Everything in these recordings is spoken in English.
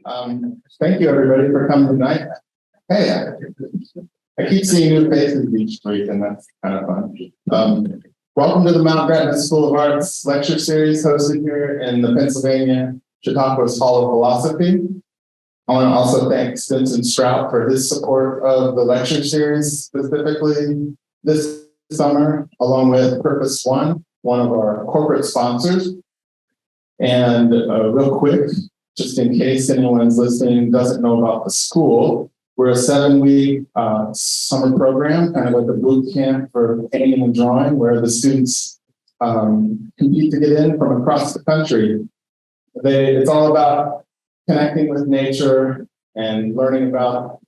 Thank you everybody for coming tonight. Hey, I keep seeing new faces each week and that's kind of fun. Welcome to the Mount Gretna School of Arts lecture series hosted here in the Pennsylvania Chautauqua's Hall of Philosophy. I want to also thank Spencer Strout for his support of the lecture series specifically this summer, along with Purpose One, one of our corporate sponsors. And real quick, just in case anyone's listening and doesn't know about the school, we're a 7-week summer program, kind of like a boot camp for painting and drawing, where the students compete to get in from across the country. It's all about connecting with nature and learning about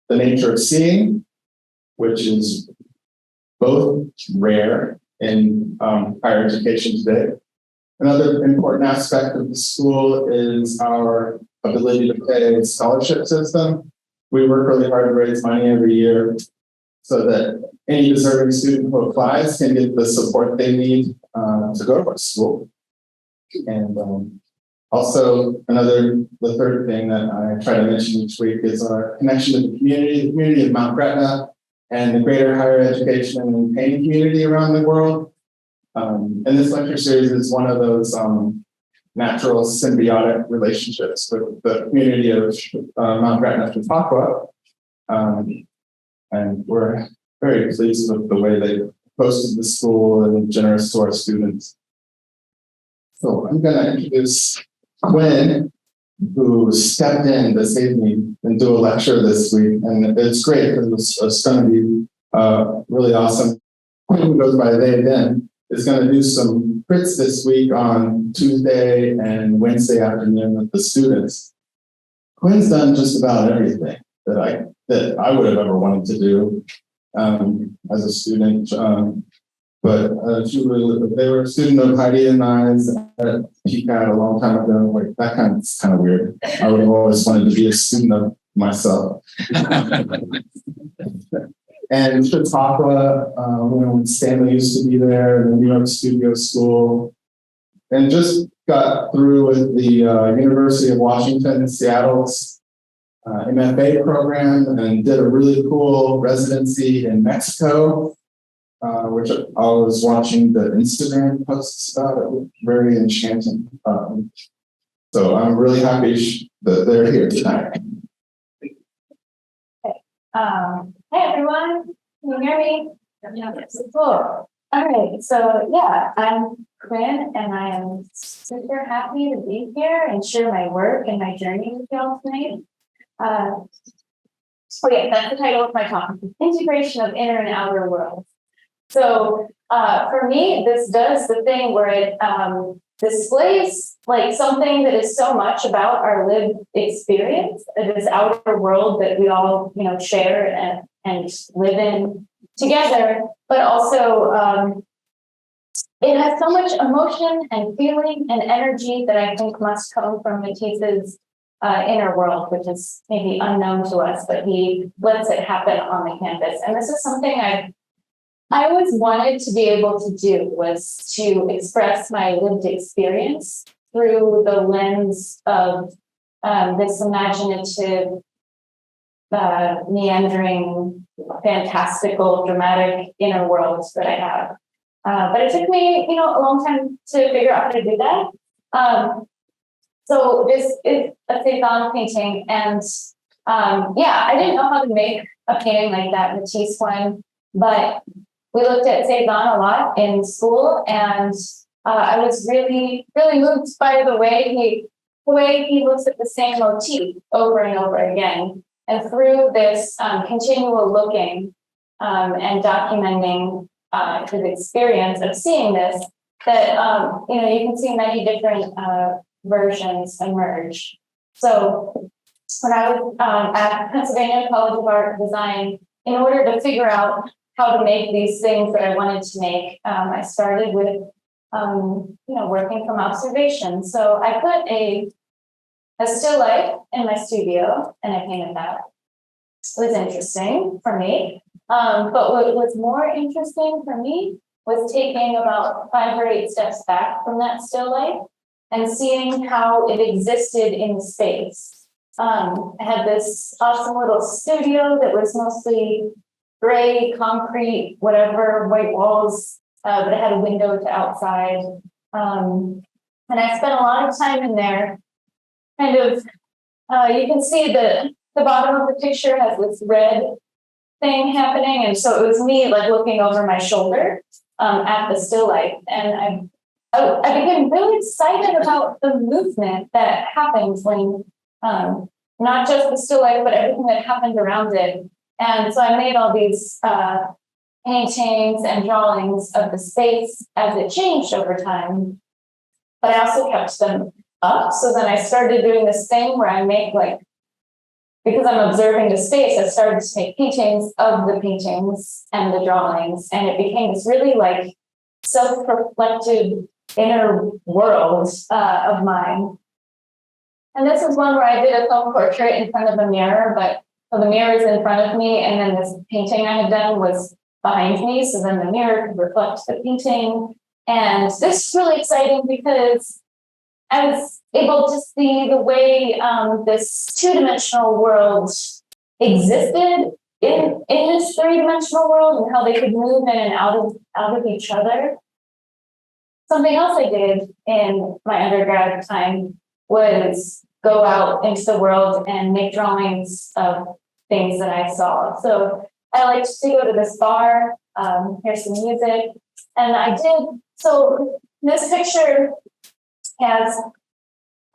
the nature of seeing, which is both rare in higher education today. Another important aspect of the school is our ability to pay a scholarship system. We work really hard to raise money every year so that any deserving student who applies can get the support they need to go to our school. And also, the third thing that I try to mention each week is our connection to the community of Mount Gretna and the greater higher education and painting community around the world. And this lecture series is one of those natural symbiotic relationships with the community of Mount Gretna, Chautauqua. And we're very pleased with the way they hosted the school and generous to our students. So I'm going to introduce Quinn, who stepped in to save me and do a lecture this week. And it's great because it's going to be really awesome. Quinn, who goes by they, them, is going to do some crits this week on Tuesday and Wednesday afternoon with the students. Quinn's done just about everything that I would have ever wanted to do as a student. But they were a student of Heidi and I's at PCAT a long time ago. Like that kind of weird. I would have always wanted to be a student of myself. And Chautauqua, when Stanley used to be there, and the New York Studio School, and just got through with the University of Washington in Seattle's MFA program, and did a really cool residency in Mexico, which I was watching the Instagram posts about. It was very enchanting. So I'm really happy that they're here tonight. Hey everyone, can you hear me? Yes. Cool. All right, so yeah, I'm Quinn and I am super happy to be here and share my work and my journey with y'all tonight. That's the title of my talk, Integration of Inner and Outer Worlds. So for me, this does the thing where it displays like something that is so much about our lived experience, this outer world that we all, share and live in together, but also it has so much emotion and feeling and energy that I think must come from Matisse's inner world, which is maybe unknown to us, but he lets it happen on the canvas. And this is something I always wanted to be able to do, was to express my lived experience through the lens of this imaginative, meandering, fantastical, dramatic inner worlds that I have. But it took me, a long time to figure out how to do that. So this is a Cézanne painting, and I didn't know how to make a painting like that, Matisse one, but we looked at Cézanne a lot in school, and I was really, really moved by the way he looks at the same motif over and over again. And through this continual looking and documenting his experience of seeing this, that you can see many different versions emerge. So when I was at Pennsylvania College of Art and Design, in order to figure out how to make these things that I wanted to make, I started with, working from observation. So I put a still life in my studio and I painted that. It was interesting for me. But what was more interesting for me was taking about 5 or 8 steps back from that still life and seeing how it existed in space. I had this awesome little studio that was mostly gray, concrete, whatever, white walls, but it had a window to outside. And I spent a lot of time in there. Kind of, you can see the bottom of the picture has this red thing happening, and so it was me like looking over my shoulder at the still life, and I became really excited about the movement that happens when not just the still life, but everything that happened around it. And so I made all these paintings and drawings of the space as it changed over time, but I also kept them up. So then I started doing this thing where I make because I'm observing the space, I started to make paintings of the paintings and the drawings, and it became this really self-reflected inner world of mine. And this is one where I did a self-portrait in front of a mirror, but so the mirror is in front of me, and then this painting I had done was behind me, so then the mirror could reflect the painting. And this is really exciting because I was able to see the way this two-dimensional world existed in this three-dimensional world, and how they could move in and out of each other. Something else I did in my undergrad time was go out into the world and make drawings of things that I saw. So I liked to go to this bar, hear some music, and I did. So this picture has,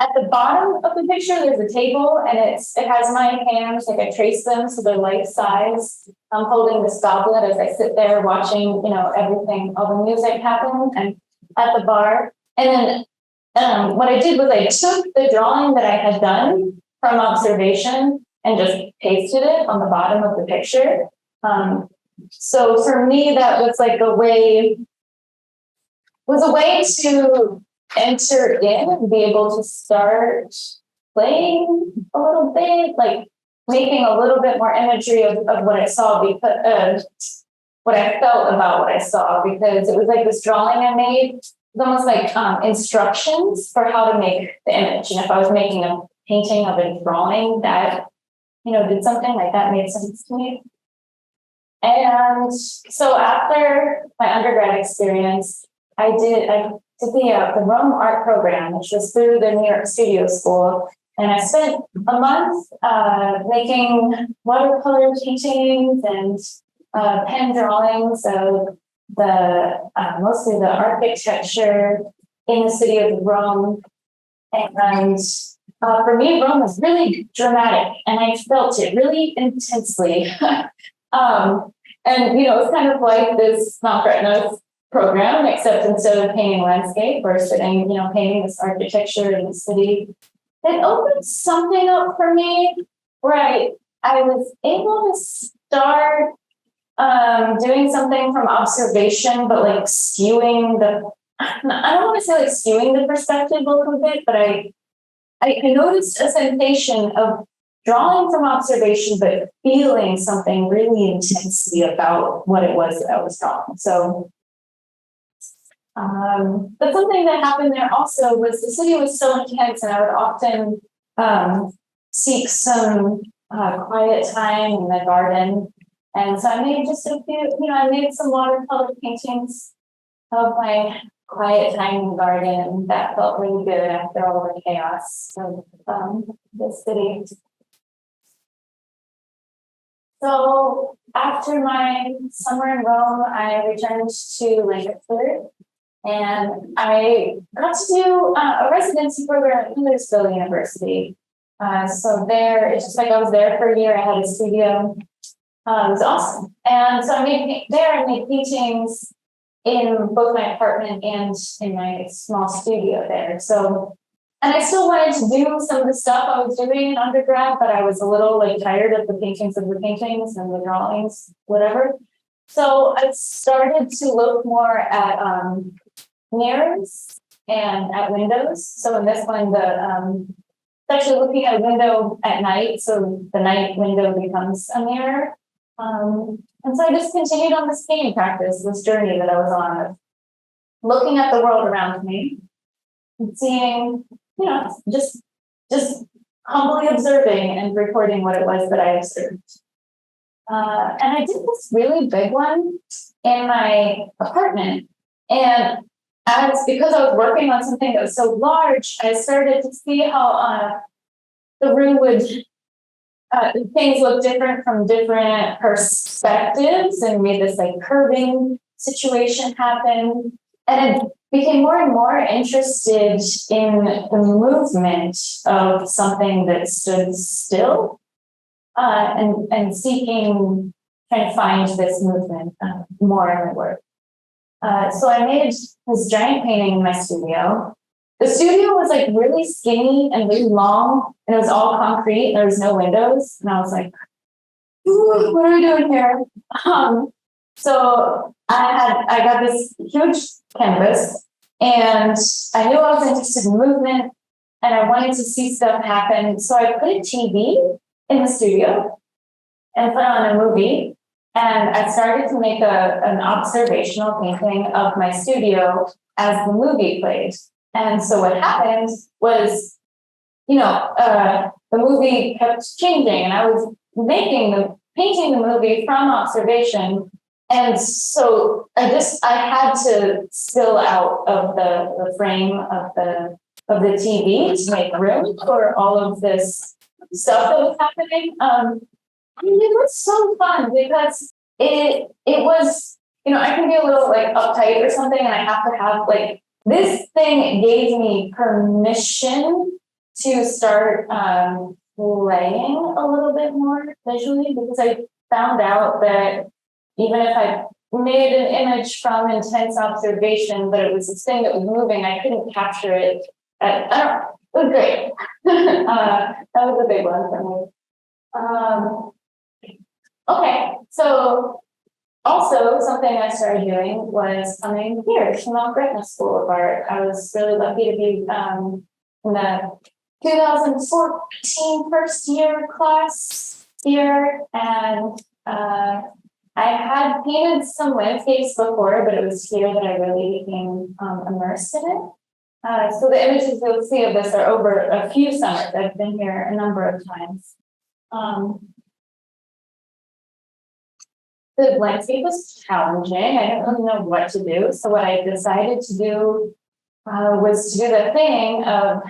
at the bottom of the picture, there's a table, and it has my hands, like I traced them so they're life size. I'm holding this goblet as I sit there watching, everything, all the music happen, and at the bar. And then what I did was I took the drawing that I had done from observation and just pasted it on the bottom of the picture. So for me, that was like a way to enter in and be able to start playing a little bit, like making a little bit more imagery of what I saw, because what I felt about what I saw, because it was like this drawing I made. It was almost like instructions for how to make the image. And if I was making a painting of a drawing that, did something like that, made sense to me. And so after my undergrad experience, I did the Rome art program, which was through the New York Studio School. And I spent a month making watercolor paintings and pen drawings of mostly the architecture in the city of Rome. And for me, Rome was really dramatic, and I felt it really intensely. And it's kind of like this Mount Gretna program, except instead of painting landscape or painting this architecture in the city, it opened something up for me where I was able to start doing something from observation, but like skewing I don't want to say like skewing the perspective a little bit, but I noticed a sensation of drawing from observation, but feeling something really intensely about what it was that I was drawing. So, but something that happened there also was the city was so intense, and I would often seek some quiet time in the garden. And so I made just a few, I made some watercolor paintings of my quiet time in the garden, and that felt really good after all the chaos of the city. So after my summer in Rome, I returned to Lancaster, and I got to do a residency program at Hillersville University. So there, it's just like I was there for a year. I had a studio. It was awesome. And so I made paintings in both my apartment and in my small studio there. So, and I still wanted to do some of the stuff I was doing in undergrad, but I was a little tired of the paintings and the drawings, whatever. So I started to look more at mirrors and at windows. So in this one, it's actually looking at a window at night. So the night window becomes a mirror. And so I just continued on this painting practice, this journey that I was on, of looking at the world around me and seeing, just humbly observing and recording what it was that I observed. And I did this really big one in my apartment. And because I was working on something that was so large, I started to see how the room would, things look different from different perspectives, and made this like curving situation happen. And it became more and more interested in the movement of something that stood still, and seeking, trying to find this movement more in my work. So I made this giant painting in my studio. The studio was like really skinny and really long, and it was all concrete, and there was no windows. And I was like, "Ooh, what are we doing here?" So I got this huge canvas, and I knew I was interested in movement, and I wanted to see stuff happen. So I put a TV in the studio and put on a movie. And I started to make an observational painting of my studio as the movie played. And so what happened was, the movie kept changing, and I was painting the movie from observation. And so I had to spill out of the frame of the TV to make room for all of this stuff that was happening. It was so fun because it was, I can be a little like uptight or something, and I have to have like, this thing gave me permission to start playing a little bit more visually, because I found out that even if I made an image from intense observation, but it was this thing that was moving, I couldn't capture it. It was great. That was a big one for me. Okay, so also something I started doing was coming here to MGSoA School of Art. I was really lucky to be in the 2014 first year class here, and I had painted some landscapes before, but it was here that I really became immersed in it. So the images you'll see of this are over a few summers. I've been here a number of times. The landscape was challenging. I didn't really know what to do. So what I decided to do was to do the thing of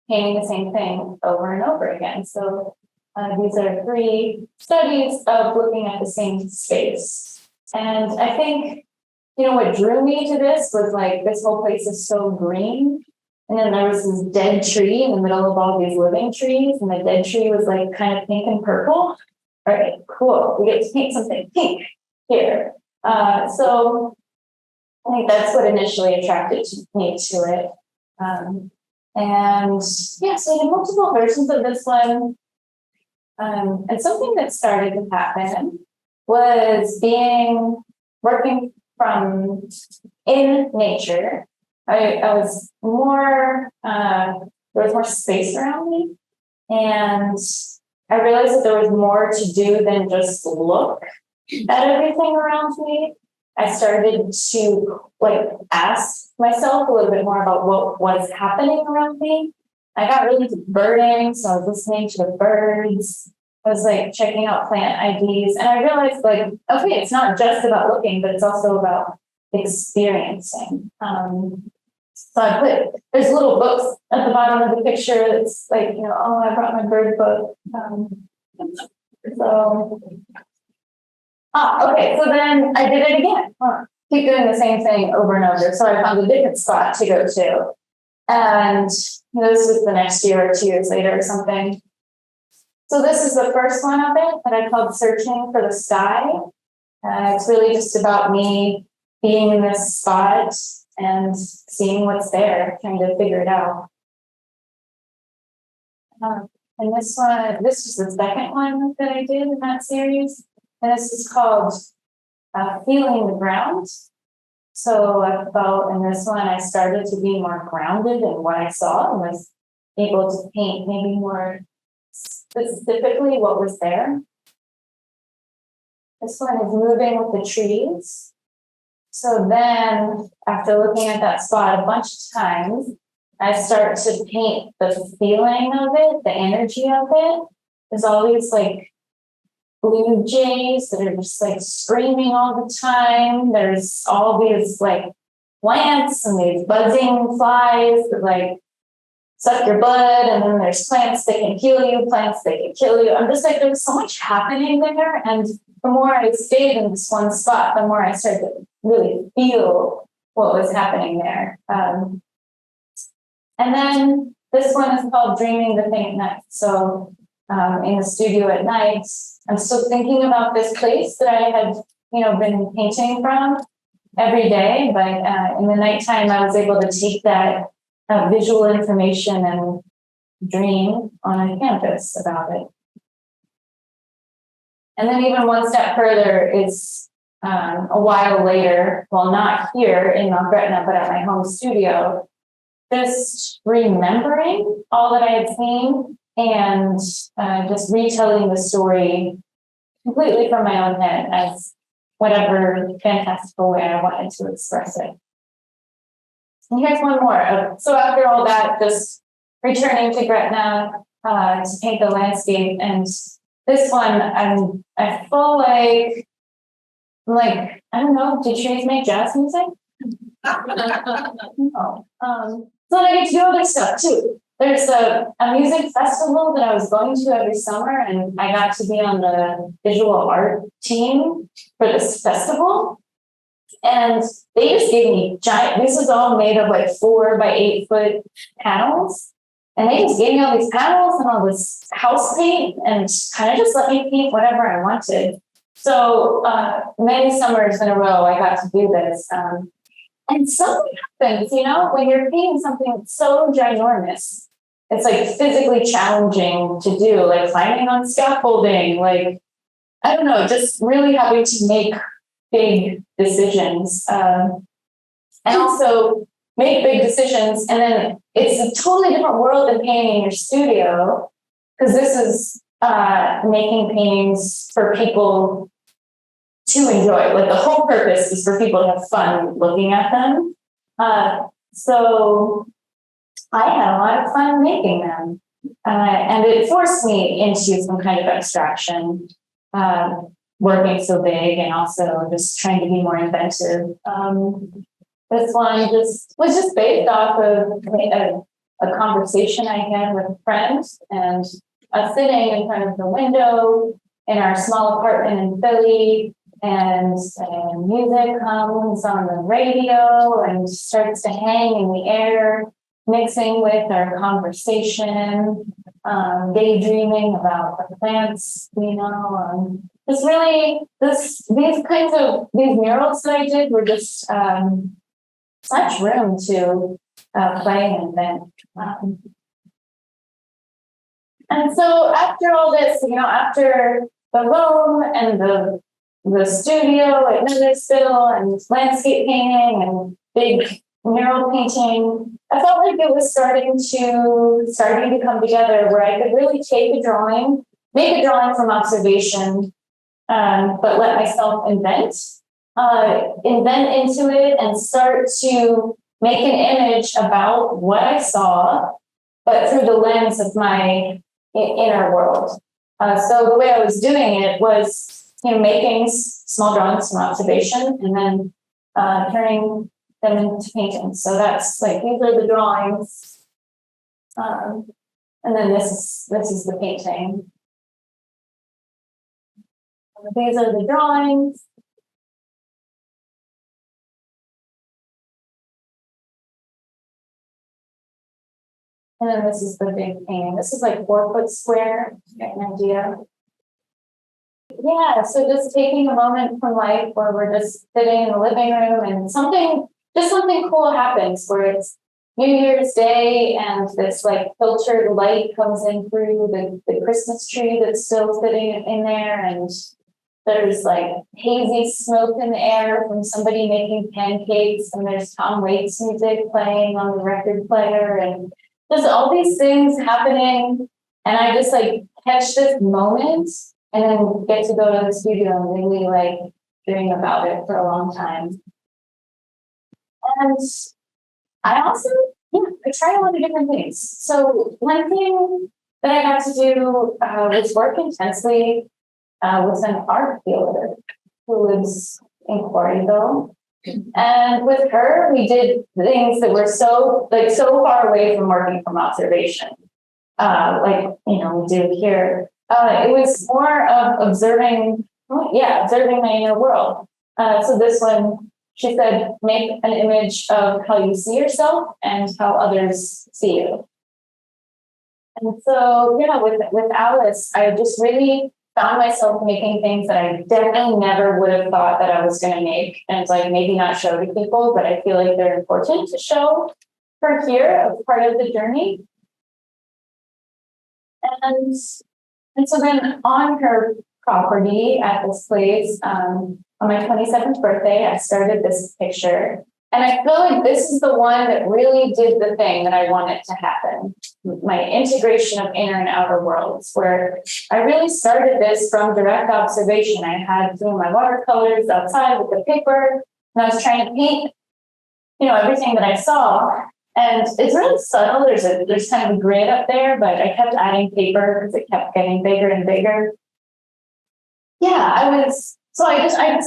painting the same thing over and over again. So these are 3 studies of looking at the same space. And I think, what drew me to this was like, this whole place is so green. And then there was this dead tree in the middle of all these living trees. And the dead tree was like kind of pink and purple. All right, cool. We get to paint something pink here. So I think that's what initially attracted me to it. And yeah, so we had multiple versions of this one. And something that started to happen was working from in nature. I was more, there was more space around me. And I realized that there was more to do than just look at everything around me. I started to ask myself a little bit more about what was happening around me. I got really into birding, so I was listening to the birds. I was checking out plant IDs, and I realized okay, it's not just about looking, but it's also about experiencing. So there's little books at the bottom of the picture. It's oh, I brought my bird book. Okay. So then I did it again. Keep doing the same thing over and over. So I found a different spot to go to. And this was the next year or 2 years later or something. So this is the first one of it that I called Searching for the Sky. It's really just about me being in this spot and seeing what's there, trying to figure it out. And this was the second one that I did in that series. And this is called Feeling the Ground. So I felt in this one, I started to be more grounded in what I saw and was able to paint maybe more specifically what was there. This one is Moving with the Trees. So then, after looking at that spot a bunch of times, I start to paint the feeling of it, the energy of it. There's all these like blue jays that are just like screaming all the time. There's all these like plants and these buzzing flies that like suck your blood, and then there's plants that can heal you, plants that can kill you. I'm just like, there was so much happening there, and the more I stayed in this one spot, the more I started to really feel what was happening there. And then this one is called Dreaming the Thing at Night. So in the studio at night, I'm still thinking about this place that I had, been painting from every day. But in the nighttime, I was able to take that visual information and dream on a canvas about it. And then even one step further is a while later, well, not here in Mount Gretna, but at my home studio, just remembering all that I had seen and just retelling the story completely from my own head as whatever fantastical way I wanted to express it. And here's one more. So after all that, just returning to Gretna to paint the landscape, and this one, I feel like I don't know. Do trees make jazz music? No. So I get to do other stuff too. There's a music festival that I was going to every summer, and I got to be on the visual art team for this festival. And they just gave me giant, this is all made of like 4 by 8 foot panels. And they just gave me all these panels and all this house paint and kind of just let me paint whatever I wanted. So many summers in a row, I got to do this. And something happens, when you're painting something so ginormous, it's like physically challenging to do, like climbing on scaffolding, like, I don't know, just really having to make big decisions. And also make big decisions. And then it's a totally different world than painting in your studio, because this is making paintings for people to enjoy. Like the whole purpose is for people to have fun looking at them. So I had a lot of fun making them. And it forced me into some kind of abstraction, working so big and also just trying to be more inventive. This one was just based off of a conversation I had with a friend, and sitting in front of the window in our small apartment in Philly, and music comes on the radio and starts to hang in the air, mixing with our conversation, daydreaming about the plants, just really these murals that I did were just such room to play and invent. And so after all this, after the room and the studio at Millersville and landscape painting and big mural painting, I felt like it was starting to come together where I could really take a drawing, make a drawing from observation, but let myself invent into it and start to make an image about what I saw, but through the lens of my inner world. So the way I was doing it was, making small drawings from observation and then turning them into paintings. So that's like, these are the drawings. And then this is the painting. These are the drawings. And then this is the big painting. This is like 4 foot square, to get an idea. Yeah, so just taking a moment from life where we're just sitting in the living room and something cool happens where it's New Year's Day and this like filtered light comes in through the Christmas tree that's still sitting in there, and there's like hazy smoke in the air from somebody making pancakes, and there's Tom Waits music playing on the record player, and there's all these things happening, and I just like catch this moment and then get to go to the studio and really like dream about it for a long time. And I also yeah, I tried a lot of different things. So one thing that I got to do was work intensely with an art dealer who lives in Quarryville. And with her, we did things that were so far away from working from observation. We do here. It was more of observing my inner world. So this one, she said, make an image of how you see yourself and how others see you. And so, with Alice, I just really found myself making things that I definitely never would have thought that I was going to make. And it's like, maybe not show to people, but I feel like they're important to show for here as part of the journey. And so then on her property at this place, on my 27th birthday, I started this picture. And I feel like this is the one that really did the thing that I wanted to happen. My integration of inner and outer worlds, where I really started this from direct observation. I had my watercolors outside with the paper, and I was trying to paint, everything that I saw. And it's really subtle. There's kind of a grid up there, but I kept adding paper because it kept getting bigger and bigger. Yeah, I just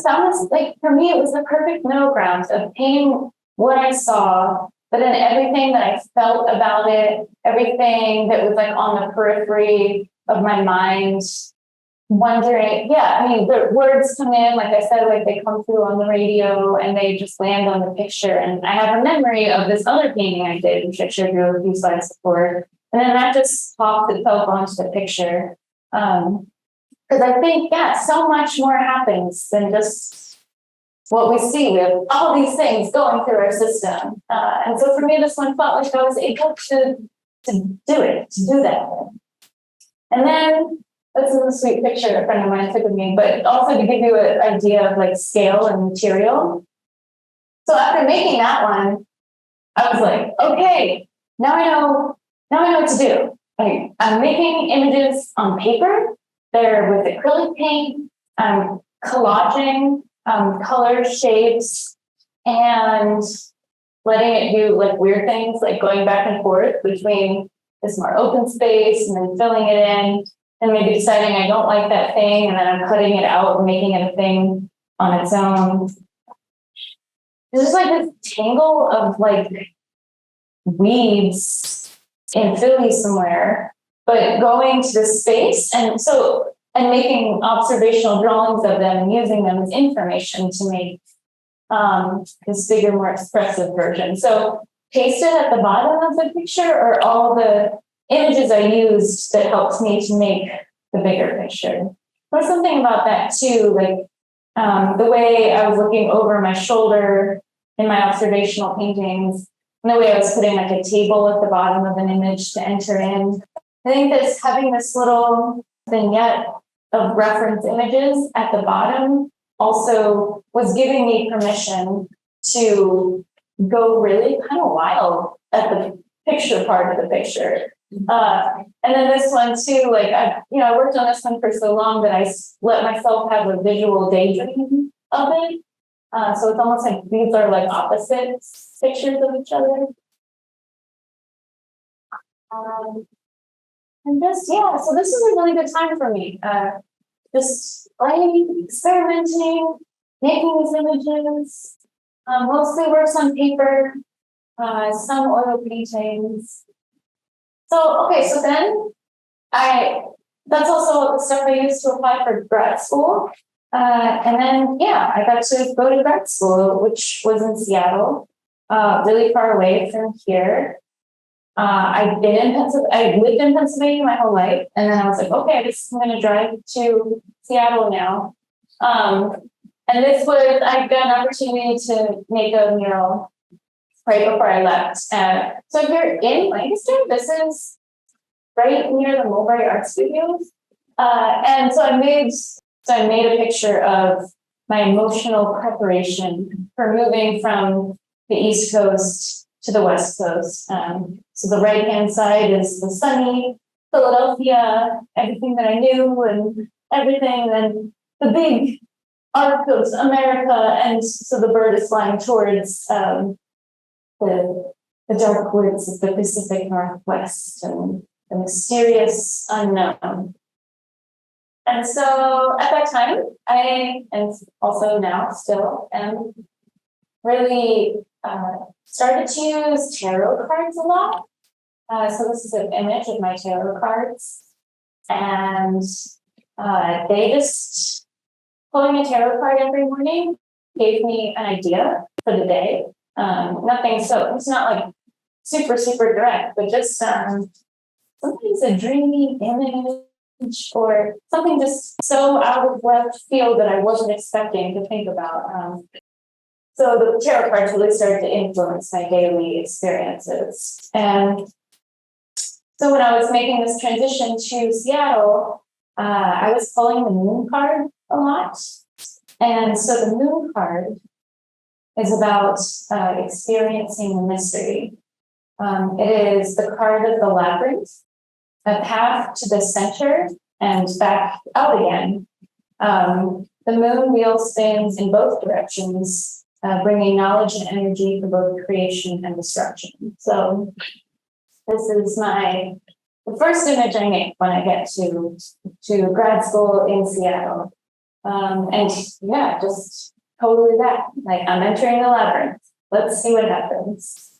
found this, like, for me, it was the perfect middle ground of painting what I saw, but then everything that I felt about it, everything that was like on the periphery of my mind, wondering, the words come in, like I said, like they come through on the radio and they just land on the picture. And I have a memory of this other painting I did, which I showed you a few slides before. And then that just popped itself onto the picture. Because I think, so much more happens than just what we see. We have all these things going through our system. And so for me, this one felt like I was able to do that. And then, this is a sweet picture a friend of mine took of me, but also to give you an idea of like scale and material. So after making that one, I was like, okay, now I know what to do. Like, I'm making images on paper. They're with acrylic paint. I'm collaging colors, shapes, and letting it do like weird things, like going back and forth between this more open space and then filling it in, and maybe deciding I don't like that thing, and then I'm cutting it out and making it a thing on its own. It's just like this tangle of like weeds in Philly somewhere, but going to this space and making observational drawings of them and using them as information to make this bigger, more expressive version. So pasted at the bottom of the picture are all the images I used that helped me to make the bigger picture. There's something about that too, like the way I was looking over my shoulder in my observational paintings, and the way I was putting like a table at the bottom of an image to enter in. I think that having this little vignette of reference images at the bottom also was giving me permission to go really kind of wild at the picture part of the picture. And then this one too, like I worked on this one for so long that I let myself have a visual daydream of it. So it's almost like these are like opposite pictures of each other. And just, so this is a really good time for me. Just playing, experimenting, making these images, mostly works on paper, some oil paintings. So then that's also the stuff I used to apply for grad school. And then, I got to go to grad school, which was in Seattle, really far away from here. I lived in Pennsylvania my whole life. And then I was like, okay, I guess I'm going to drive to Seattle now. And I got an opportunity to make a mural right before I left. So if you're in Lancaster, this is right near the Mulberry Art Studios. And so I made a picture of my emotional preparation for moving from the East Coast to the West Coast. So the right-hand side is the sunny Philadelphia, everything that I knew and everything. And the big arc of America. And so the bird is flying towards the the dark woods of the Pacific Northwest and the mysterious unknown. And so at that time, and also now still, am really started to use tarot cards a lot. So this is an image of my tarot cards. And they just, pulling a tarot card every morning gave me an idea for the day. Nothing, so it's not like super, super direct, but just sometimes a dreamy image or something just so out of left field that I wasn't expecting to think about. So the tarot cards really started to influence my daily experiences. And so when I was making this transition to Seattle, I was pulling the moon card a lot. And so the moon card is about experiencing the mystery. It is the card of the labyrinth, a path to the center and back out again. The moon wheel spins in both directions, bringing knowledge and energy for both creation and destruction. So this is the first image I make when I get to grad school in Seattle. And yeah, just totally that. Like, I'm entering the labyrinth. Let's see what happens.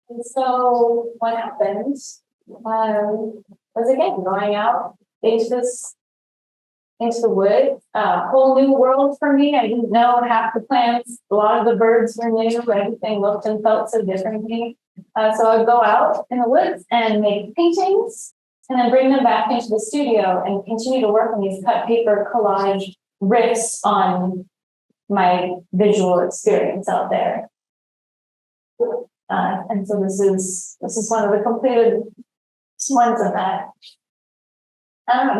And so what happened was, again, going out into the woods, a whole new world for me. I didn't know half the plants. A lot of the birds were new. Everything looked and felt so differently. So I'd go out in the woods and make paintings and then bring them back into the studio and continue to work on these cut paper collage riffs on my visual experience out there. And so this is one of the completed ones of that.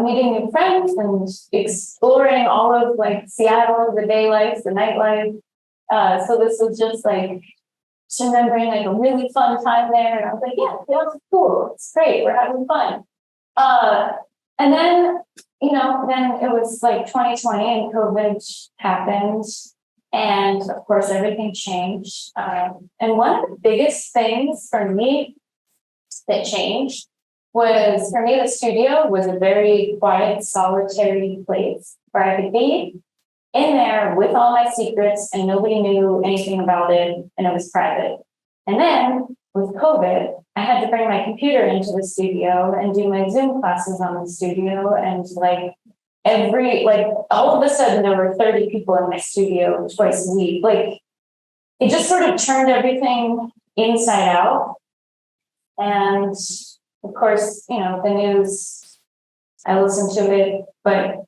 Meeting new friends and exploring all of like Seattle, the day life, the nightlife. So this was just like remembering like a really fun time there. And I was like, yeah, that's cool. It's great. We're having fun. And then, then it was like 2020 and COVID happened. And of course, everything changed. And one of the biggest things for me that changed was, for me, the studio was a very quiet, solitary place where I could be in there with all my secrets and nobody knew anything about it and it was private. And then with COVID, I had to bring my computer into the studio and do my Zoom classes on the studio. And all of a sudden there were 30 people in my studio twice a week. Like, it just sort of turned everything inside out. And of course, the news, I listened to it, but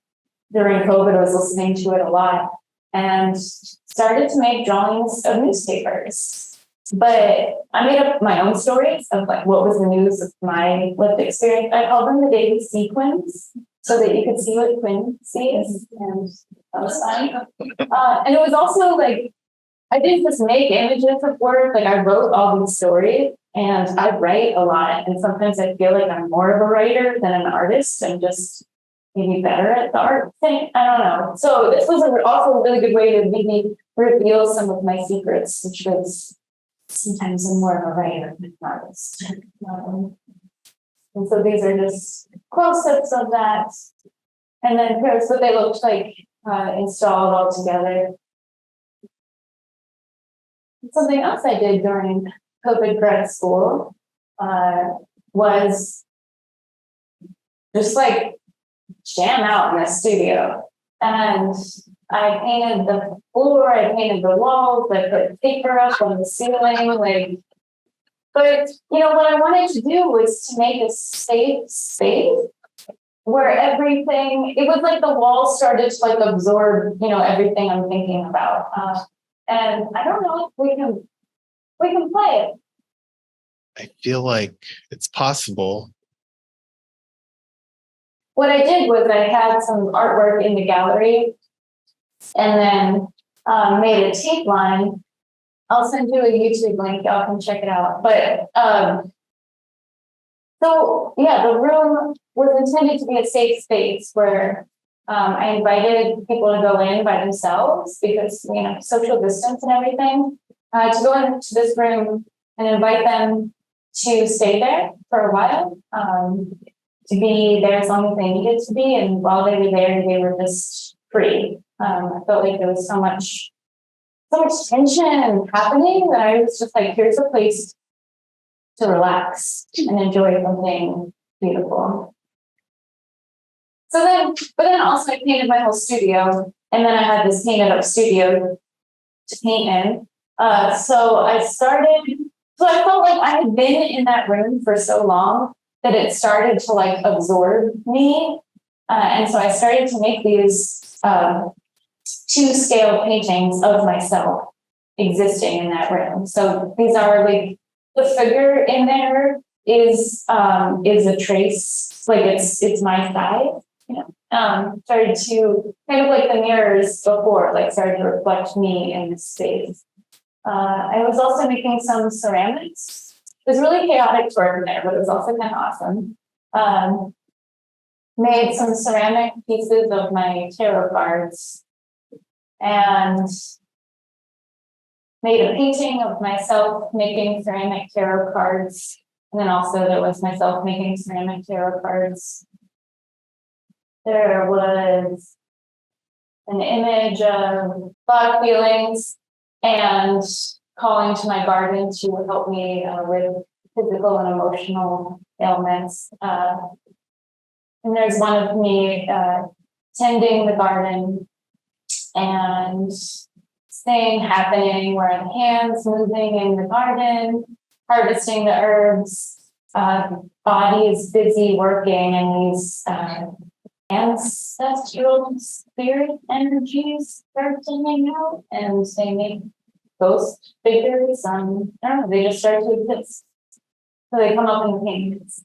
during COVID, I was listening to it a lot and started to make drawings of newspapers. But I made up my own stories of like what was the news of my lived experience. I called them the daily sequins so that you could see what Quinn sees, and that was fun. And it was also like, I didn't just make images of work, like I wrote all these stories. And I write a lot, and sometimes I feel like I'm more of a writer than an artist. I'm just maybe better at the art thing. I don't know. So this was also a really good way to maybe reveal some of my secrets, which was sometimes I'm more of a writer than an artist. And so these are just close-ups of that. And then here's what they looked like installed all together. Something else I did during COVID grad school was just like jam out in the studio. And I painted the floor, I painted the walls, I put paper up on the ceiling, but what I wanted to do was to make a safe space where everything, it was like the walls started to like absorb, everything I'm thinking about. And I don't know if we can play it. I feel like it's possible. What I did was I had some artwork in the gallery and then made a tape line. I'll send you a YouTube link. Y'all can check it out. But so yeah, the room was intended to be a safe space where I invited people to go in by themselves because, social distance and everything, to go into this room and invite them to stay there for a while, to be there as long as they needed to be. And while they were there, they were just free. I felt like there was so much tension happening that I was just like, here's a place to relax and enjoy something beautiful. But then also I painted my whole studio, and then I had this painted up studio to paint in. So I felt like I had been in that room for so long that it started to like absorb me. And so I started to make these 2-scale paintings of myself existing in that room. So these are like, the figure in there is a trace, like it's my size, you know. Started to kind of like the mirrors before, like started to reflect me in this space. I was also making some ceramics. It was really chaotic work in there, but it was also kind of awesome. Made some ceramic pieces of my tarot cards and made a painting of myself making ceramic tarot cards. And then also there was myself making ceramic tarot cards. There was an image of a lot of feelings and calling to my garden to help me with physical and emotional ailments. And there's one of me tending the garden and thing happening where the hands moving in the garden, harvesting the herbs, body is busy working, and these ancestral spirit energies start to hang out, and they make ghost figures. I don't know, they just start to exist. So they come up in paintings.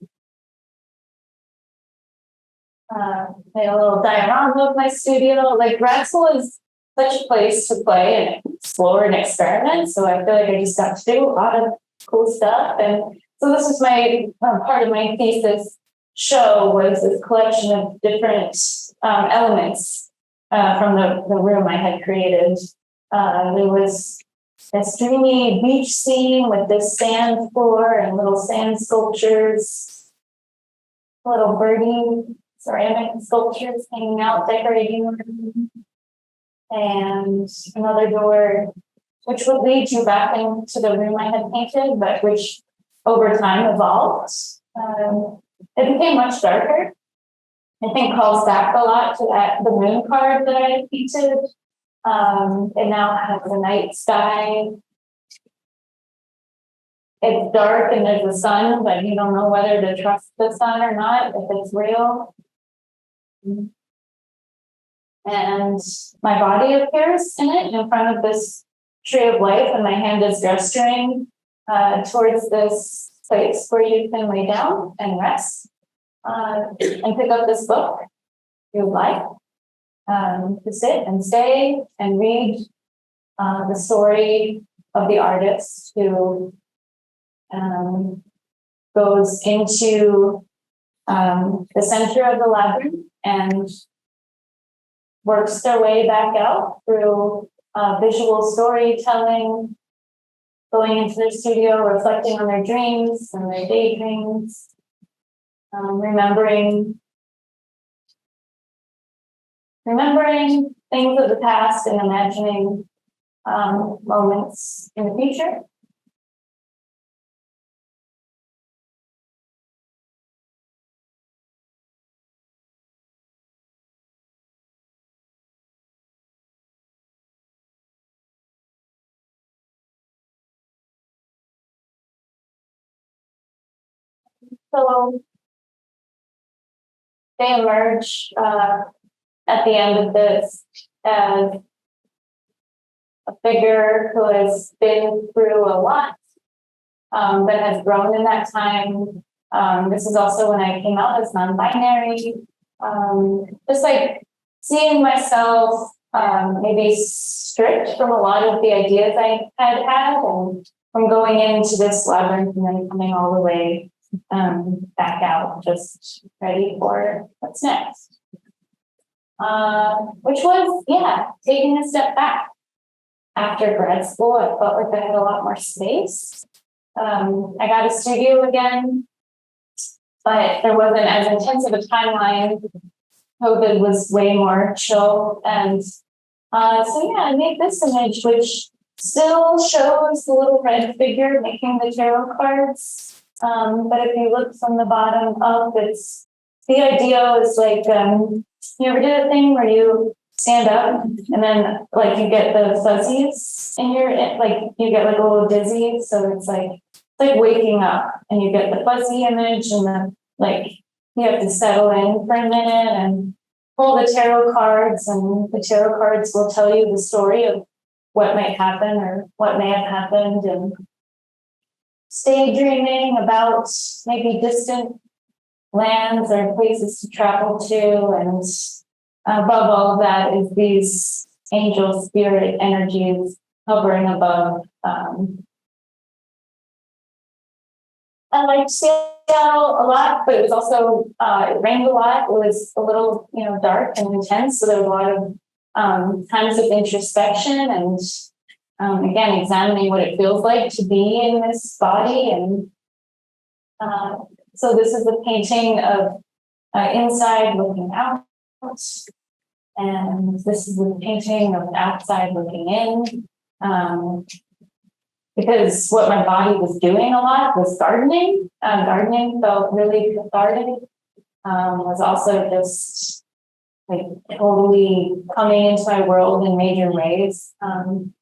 Made a little diorama of my studio. Like grad school is such a place to play and explore and experiment. So I feel like I just got to do a lot of cool stuff. And so this was my part of my thesis show, was this collection of different elements from the room I had created. There was this dreamy beach scene with this sand floor and little sand sculptures, little birdie ceramic sculptures hanging out, decorating the room, and another door which would lead you back into the room I had painted, but which over time evolved. It became much darker. I think calls back a lot to the moon card that I had painted. It now has a night sky. It's dark and there's a sun, but you don't know whether to trust the sun or not, if it's real. And my body appears in it in front of this tree of life, and my hand is gesturing towards this place where you can lay down and rest and pick up this book you would like to sit and stay and read the story of the artist who goes into the center of the labyrinth and works their way back out through visual storytelling, going into their studio, reflecting on their dreams and their daydreams, remembering things of the past and imagining moments in the future. So they emerge at the end of this as a figure who has been through a lot, but has grown in that time. This is also when I came out as non-binary. Just like seeing myself maybe stripped from a lot of the ideas I had, and from going into this labyrinth and then coming all the way back out, just ready for what's next. Which was, taking a step back. After grad school, I felt like I had a lot more space. I got a studio again, but there wasn't as intensive a timeline. COVID was way more chill. And so yeah, I made this image, which still shows the little red figure making the tarot cards. But if you look from the bottom up, it's the idea is like, you ever did a thing where you stand up and then like you get the fuzzies in your, like you get like a little dizzy. So it's like waking up and you get the fuzzy image and then like you have to settle in for a minute and pull the tarot cards, and the tarot cards will tell you the story of what might happen or what may have happened, and stay dreaming about maybe distant lands or places to travel to. And above all of that is these angel spirit energies hovering above. I liked Seattle a lot, but it was also, it rained a lot. It was a little, dark and intense. So there was a lot of times of introspection and, again, examining what it feels like to be in this body. And so this is a painting of inside looking out. And this is a painting of outside looking in. Because what my body was doing a lot was gardening. Gardening felt really cathartic. Was also just like totally coming into my world in major ways. And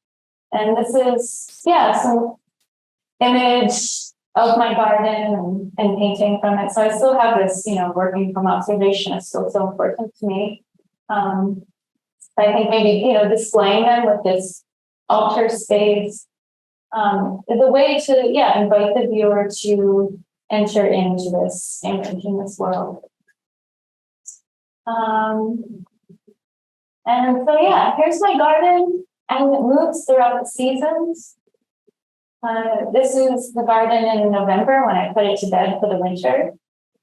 this is, some image of my garden and painting from it. So I still have this, working from observation is still so important to me. I think maybe, displaying them with this altar space is a way to, invite the viewer to enter into this image in this world. And so, here's my garden, and it moves throughout the seasons. This is the garden in November when I put it to bed for the winter,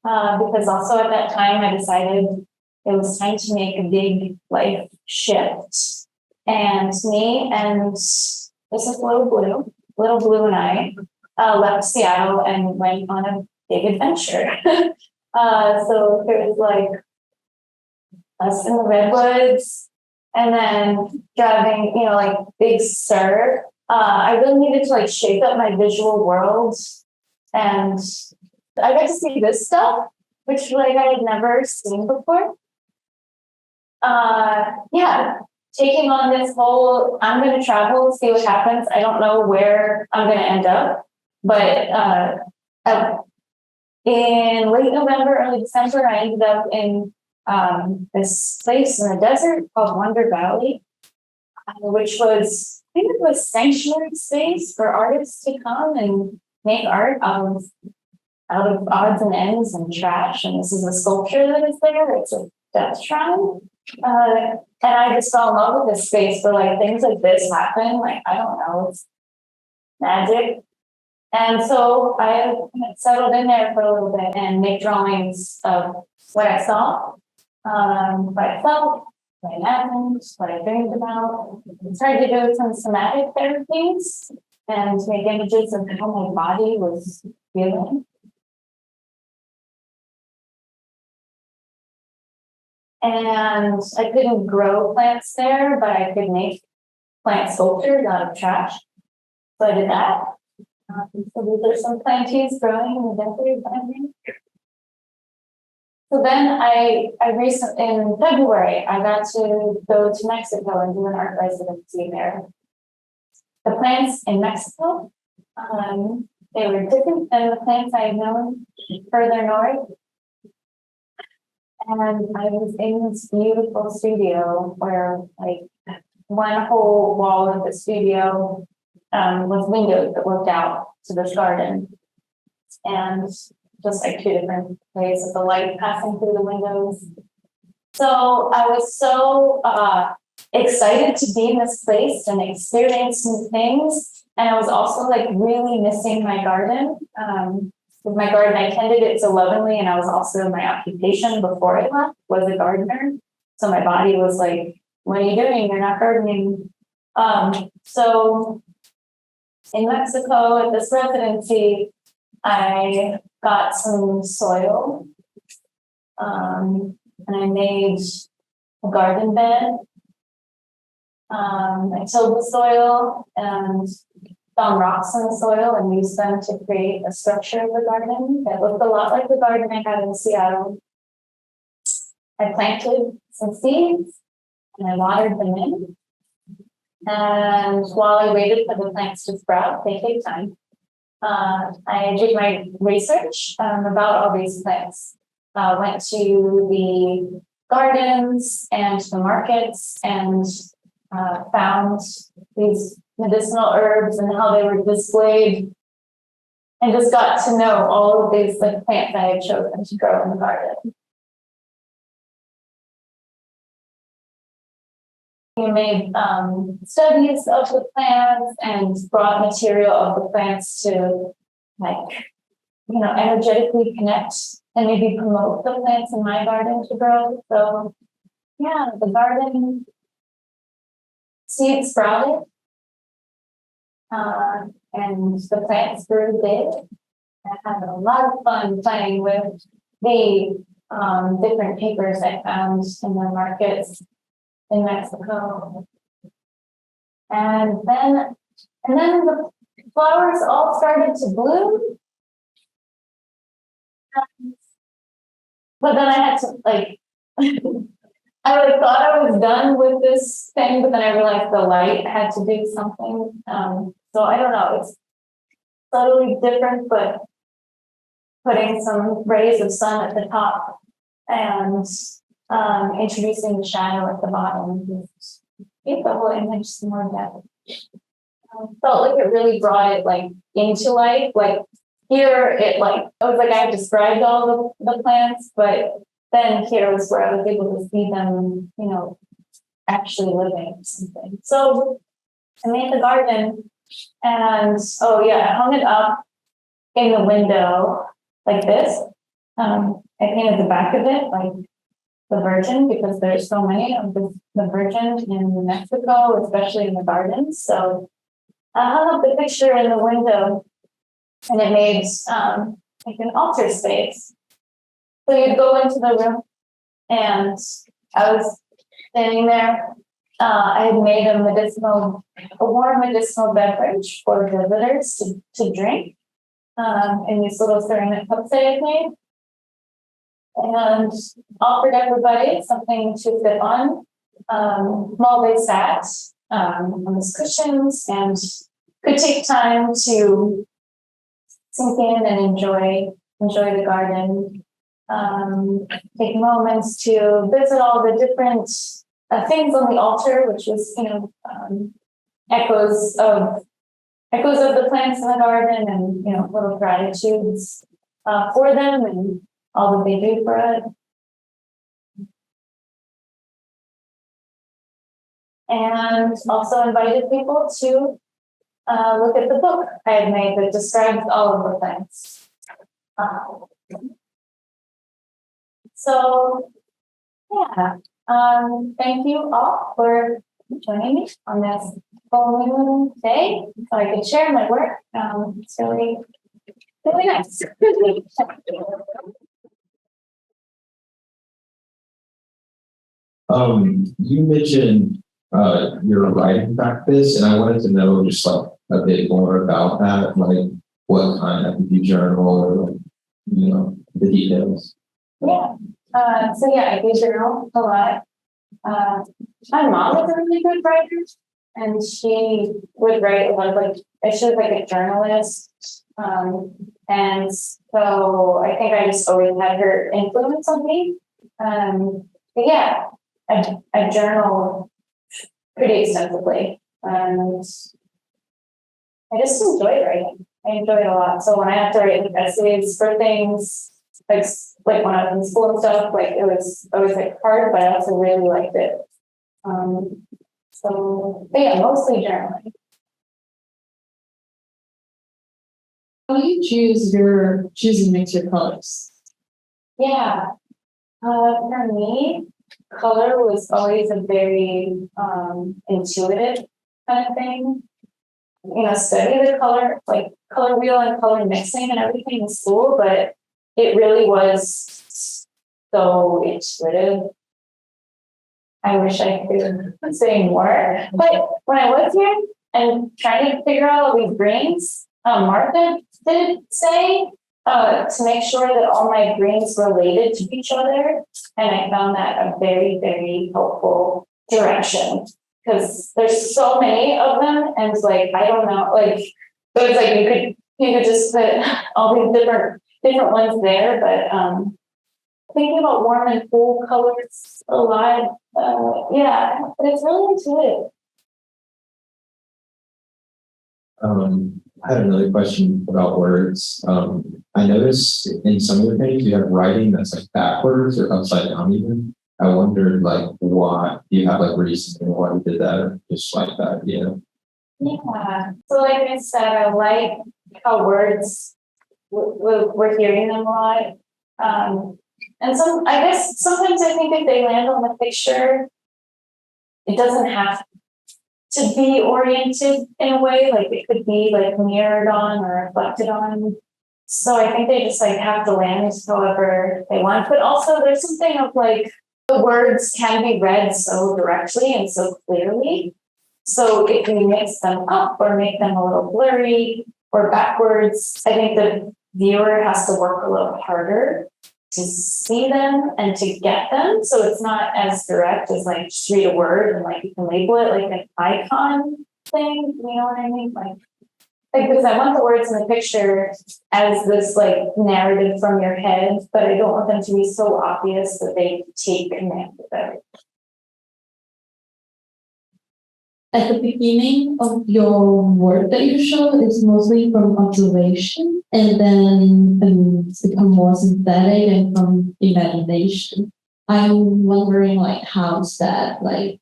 because also at that time I decided it was time to make a big life shift. And me and this is Little Blue and I left Seattle and went on a big adventure. So there's like us in the redwoods, and then driving, like Big Sur. I really needed to like shape up my visual world, and I got to see this stuff, which like I had never seen before. Taking on this whole, I'm going to travel, see what happens. I don't know where I'm going to end up, but in late November, early December, I ended up in this place in the desert called Wonder Valley, which was kind of a sanctuary space for artists to come and make art out of odds and ends and trash. And this is a sculpture that is there. It's a death shrine. And I just fell in love with this space where like things like this happen. Like, I don't know, it's magic. And so I settled in there for a little bit and make drawings of what I saw, what I felt, what happened, what I dreamed about. I tried to do some somatic therapies and make images of how my body was feeling. And I couldn't grow plants there, but I could make plant sculptures out of trash. So I did that. So these are some planties growing in the desert. So then I recently, in February, I got to go to Mexico and do an art residency there. The plants in Mexico, they were different than the plants I had known further north. And I was in this beautiful studio where like one whole wall of the studio was windows that looked out to this garden. And just like two different ways of the light passing through the windows. So I was so excited to be in this place and experience new things. And I was also like really missing my garden. With my garden, I tended it so lovingly, and I was also, my occupation before I left was a gardener. So my body was like, what are you doing? You're not gardening. So in Mexico at this residency, I got some soil, and I made a garden bed. I tilled the soil and found rocks in the soil and used them to create a structure of the garden that looked a lot like the garden I had in Seattle. I planted some seeds and I watered them in. And while I waited for the plants to sprout, they take time. I did my research about all these plants. Went to the gardens and the markets and found these medicinal herbs and how they were displayed, and just got to know all of these like plants I had chosen to grow in the garden. We made studies of the plants and brought material of the plants to, like, energetically connect and maybe promote the plants in my garden to grow. So yeah, the garden seed sprouted, and the plants grew big. I had a lot of fun playing with the different papers I found in the markets in Mexico. And then the flowers all started to bloom. But then I had to I thought I was done with this thing, but then I realized the light had to do something. So I don't know, it's totally different, but putting some rays of sun at the top and introducing the shadow at the bottom, give the whole image some more depth. Felt like it really brought it into life. Here, it was like I had described all the plants, but then here was where I was able to see them, actually living something. So I made the garden, and I hung it up in the window like this. I painted the back of it like the Virgin, because there's so many of the Virgin in Mexico, especially in the gardens. So I hung up the picture in the window, and it made an altar space. So you'd go into the room, and I was standing there. I had made a warm medicinal beverage for visitors to drink in these little ceramic cups I had made, and offered everybody something to sit on while they sat on these cushions and could take time to sink in and enjoy the garden. Take moments to visit all the different things on the altar, which was, echoes of the plants in the garden, and little gratitudes for them and all that they do for it. And also invited people to look at the book I had made that describes all of the plants. So, yeah, thank you all for joining me on this full moon day, so I could share my work. It's really, really nice. You mentioned your writing practice, and I wanted to know just a bit more about that, what kind of journal, or the details. Yeah. I do journal a lot. My mom was a really good writer, and she would write a lot of she was a journalist. And so I think I just always had her influence on me. I journal pretty extensively, and I just enjoy writing. I enjoy it a lot. So when I have to write essays for things, like when I was in school and stuff, it was always hard, but I also really liked it. Mostly journaling. How do you choose and mix your colors? Yeah. For me, color was always a very intuitive kind of thing. study the color, like color wheel and color mixing and everything in school, but it really was so intuitive. I wish I could say more, but when I was here and trying to figure out all these greens, Martha did say to make sure that all my greens related to each other, and I found that a very, very helpful direction because there's so many of them, and like I don't know, like so it's like you could just put all these different ones there, but thinking about warm and cool colors a lot. Yeah, but it's really intuitive. I had another question about words. I noticed in some of the things you have writing that's like backwards or upside down even. I wondered like why do you have like reason why you did that or just like that, you know? Yeah. So like I said, I like how words we're hearing them a lot. And I guess sometimes I think if they land on the picture, it doesn't have to be oriented in a way, like it could be like mirrored on or reflected on. So I think they just like have to land however they want. But also there's something of like the words can be read so directly and so clearly. So if you mix them up or make them a little blurry or backwards, I think the viewer has to work a little harder to see them and to get them. So it's not as direct as like just read a word and like you can label it like an icon thing. You know what I mean? Like because I want the words in the picture as this like narrative from your head, but I don't want them to be so obvious that they take command of it. At the beginning of your work that you show is mostly from observation and then it's become more synthetic and from imagination. I'm wondering like how's that, like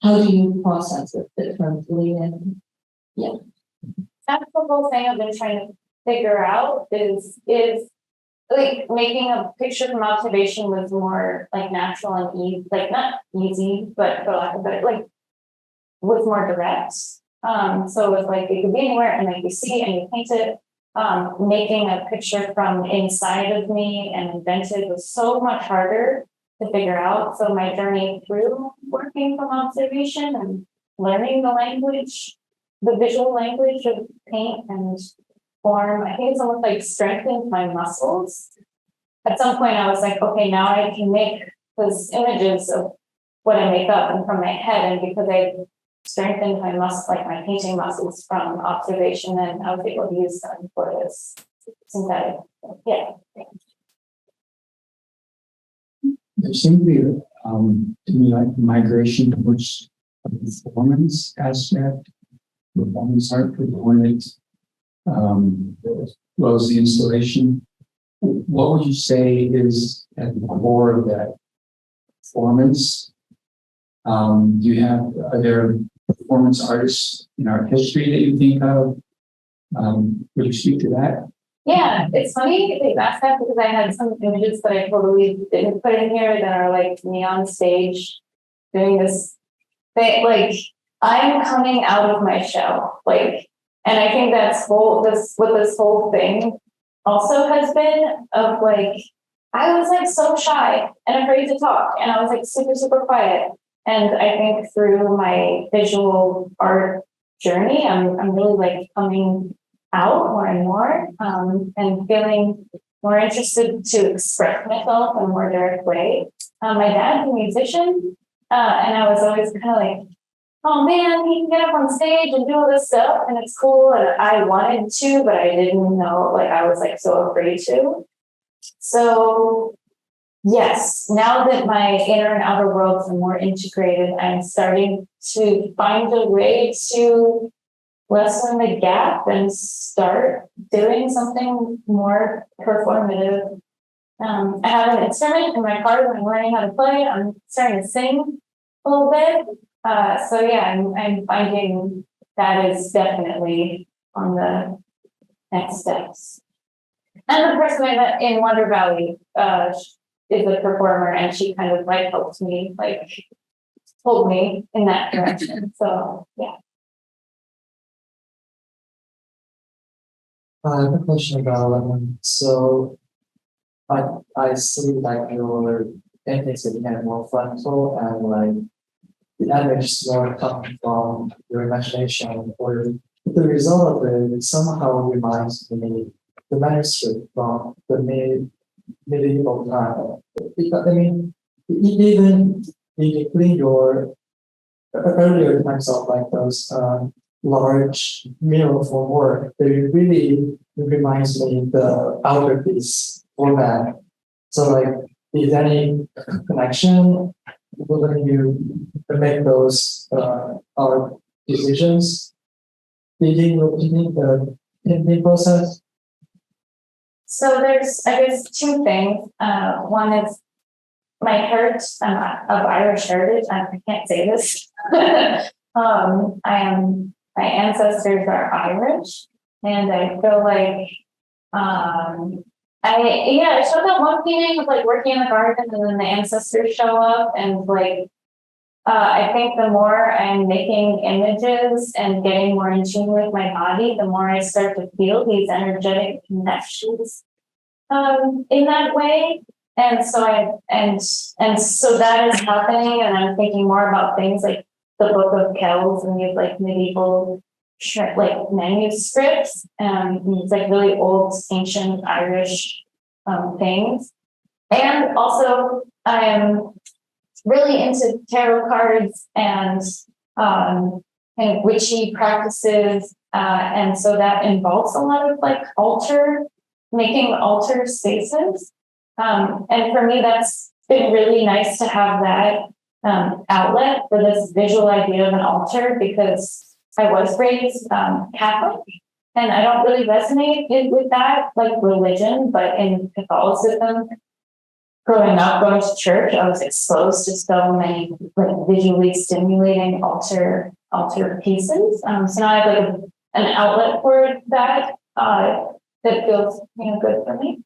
how do you process it differently? And yeah. That's the whole thing I've been trying to figure out is like making a picture from observation was more like natural and easy, like not easy, but for lack of better, like was more direct. So it was like it could be anywhere and like you see and you paint it. Making a picture from inside of me and invent it was so much harder to figure out. So my journey through working from observation and learning the language, the visual language of paint and form, I think it's almost like strengthened my muscles. At some point I was like, okay, now I can make those images of what I make up and from my head, and because I strengthened my muscle, like my painting muscles from observation, and I was able to use them for this synthetic. Yeah. There seemed to be, to me, like migration towards a performance aspect, performance art component, as well as the installation. What would you say is at the core of that performance? Are there performance artists in our history that you think of? Would you speak to that? Yeah, it's funny that you asked that because I had some images that I totally didn't put in here that are like me on stage doing this thing. Like I'm coming out of my shell, like, and I think that's what this whole thing also has been of like, I was like so shy and afraid to talk, and I was like super, super quiet. And I think through my visual art journey, I'm really like coming out more and more, and feeling more interested to express myself in a more direct way. My dad's a musician, and I was always kind of like, oh man, he can get up on stage and do all this stuff, and it's cool. And I wanted to, but I didn't know, like I was like so afraid to. So yes, now that my inner and outer worlds are more integrated, I'm starting to find a way to lessen the gap and start doing something more performative. I have an instrument in my car that I'm learning how to play. I'm starting to sing a little bit. So yeah, I'm finding that is definitely on the next steps. And the person I met in Wonder Valley is a performer, and she kind of like helped me, like hold me in that direction. So yeah. I have a question about so I see like your paintings that you have more frontal and like the image is more coming from your imagination or the result of it somehow reminds me the manuscript from the medieval time. Because I mean even between your earlier times of like those large mural for work, they really reminds me the outer piece format. So like, is there any connection when you make those art decisions? Did the painting process? So there's, I guess, two things. One is my heritage. I'm of Irish heritage. I can't say this. My ancestors are Irish, and I feel like I showed that one painting of like working in the garden, and then the ancestors show up, and like I think the more I'm making images and getting more in tune with my body, the more I start to feel these energetic connections in that way. And so so that is happening, and I'm thinking more about things like the Book of Kells and these like medieval like manuscripts, these like really old ancient Irish things. And also I am really into tarot cards and kind of witchy practices. And so that involves a lot of like making altar spaces. And for me, that's been really nice to have that outlet for this visual idea of an altar, because I was raised Catholic, and I don't really resonate with that, like religion, but in Catholicism, growing up, going to church, I was exposed to so many like visually stimulating altar pieces. So now I have like an outlet for that that feels good for me.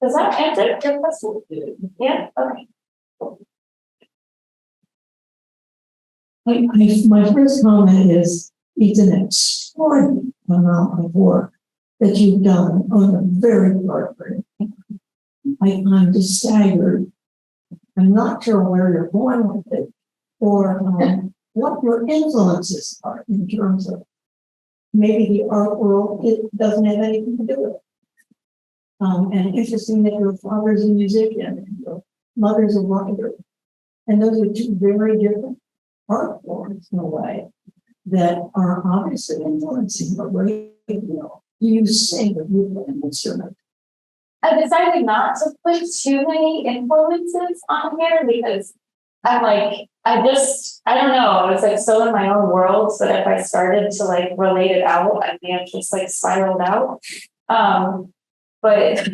Does that answer your question? Yeah. Okay. My first comment is it's an extraordinary amount of work that you've done on a very short period. I'm just staggered. I'm not sure where you're going with it or what your influences are in terms of maybe the art world. It doesn't have anything to do with it. And interesting that your father's a musician and your mother's a writer. And those are two very different art forms in a way that are obviously influencing the way you sing or you play an instrument. I decided not to put too many influences on here because I'm like, I don't know, I was like so in my own world that if I started to like relate it out, I may have just like spiraled out. But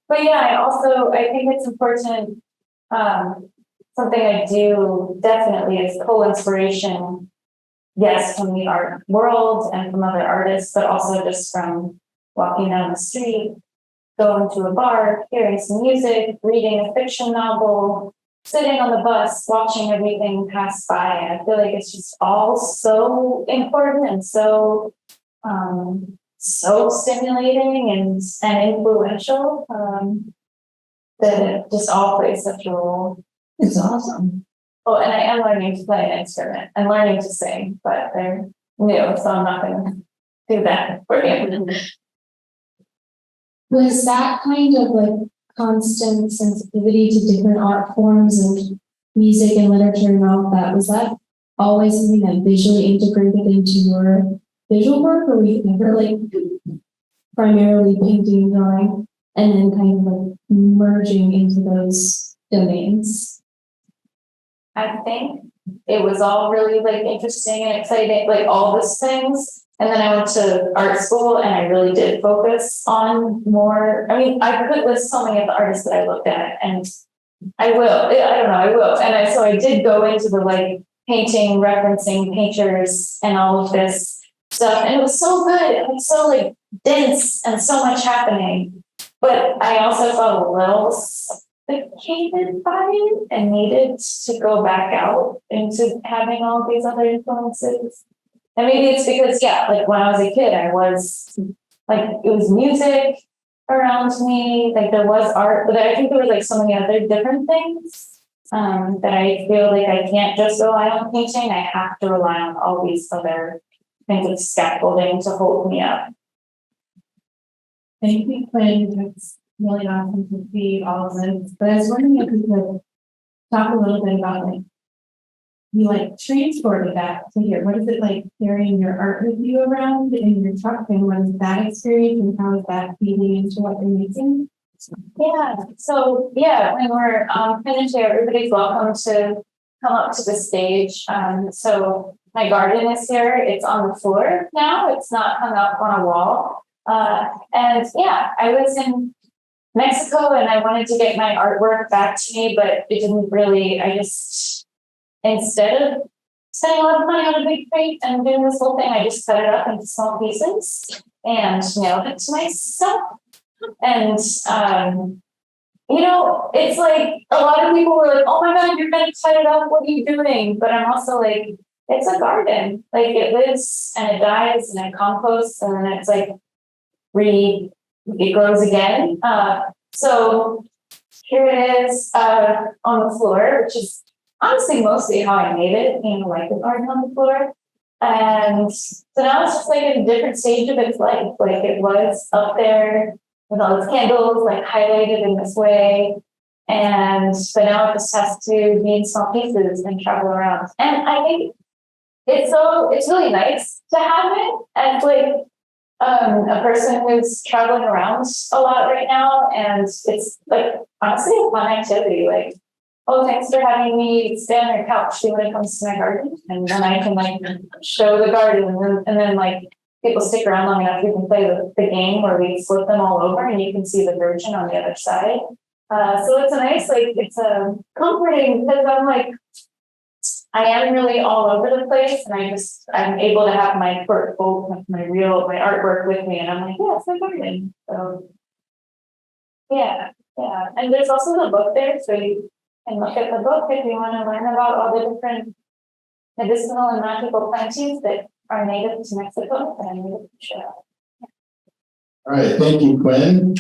yeah, I think it's important. Something I do definitely is co-inspiration, yes, from the art world and from other artists, but also just from walking down the street, going to a bar, hearing some music, reading a fiction novel, sitting on the bus, watching everything pass by. I feel like it's just all so important and so stimulating and influential that it just all plays such a role. It's awesome. Oh, and I am learning to play an instrument and learning to sing, but they're new, so I'm not going to do that for you. Was that kind of like constant sensitivity to different art forms and music and literature and all that, was that always something that visually integrated into your visual work, or were you ever like primarily painting and drawing and then kind of like merging into those domains? I think it was all really like interesting and exciting, like all these things. And then I went to art school and I really did focus on more. I mean, I could list so many of the artists that I looked at, and I will. I will. And so I did go into the like painting, referencing painters and all of this stuff. And it was so good. It was so like dense and so much happening. But I also felt a little suffocated by it and needed to go back out into having all these other influences. And maybe it's because, yeah, like when I was a kid, I was like it was music around me, like there was art, but I think there was like so many other different things that I feel like I can't just rely on painting. I have to rely on all these other kinds of scaffolding to hold me up. Thank you, Quinn. It's really awesome to see all of this. But I was wondering if you could talk a little bit about like you like transported that to here. What is it like carrying your art with you around in your truck, and what is that experience, and how is that feeding into what you're making? Yeah, so yeah, when we're finished here, everybody's welcome to come up to the stage. So my garden is here, it's on the floor now, it's not hung up on a wall. And yeah, I was in Mexico and I wanted to get my artwork back to me, but it didn't really, instead of spending a lot of money on a big crate and doing this whole thing, I just cut it up into small pieces and mailed it to myself. And, it's like a lot of people were like, oh my God, you're going to cut it up. What are you doing? But I'm also like, it's a garden. Like it lives and it dies and it composts and then it's like it grows again. So here it is on the floor, which is honestly mostly how I made it, like the garden on the floor. And so now it's just like in a different stage of its life. Like it was up there with all its candles, like highlighted in this way. But now it just has to be in small pieces and travel around. And I think it's really nice to have it as like a person who's traveling around a lot right now. And it's like honestly a fun activity. Like, oh, thanks for having me stay on your couch when it comes to my garden. And then I can like show the garden and then like people stick around long enough, we can play the game where we flip them all over and you can see the virgin on the other side. So it's a nice, like, it's comforting because I'm like, I am really all over the place and I'm able to have my my artwork with me and I'm like, yeah, it's my garden. So yeah. And there's also the book there, so you can look at the book if you want to learn about all the different medicinal and magical planties that are native to Mexico and native to Chicago. All right, thank you, Quinn.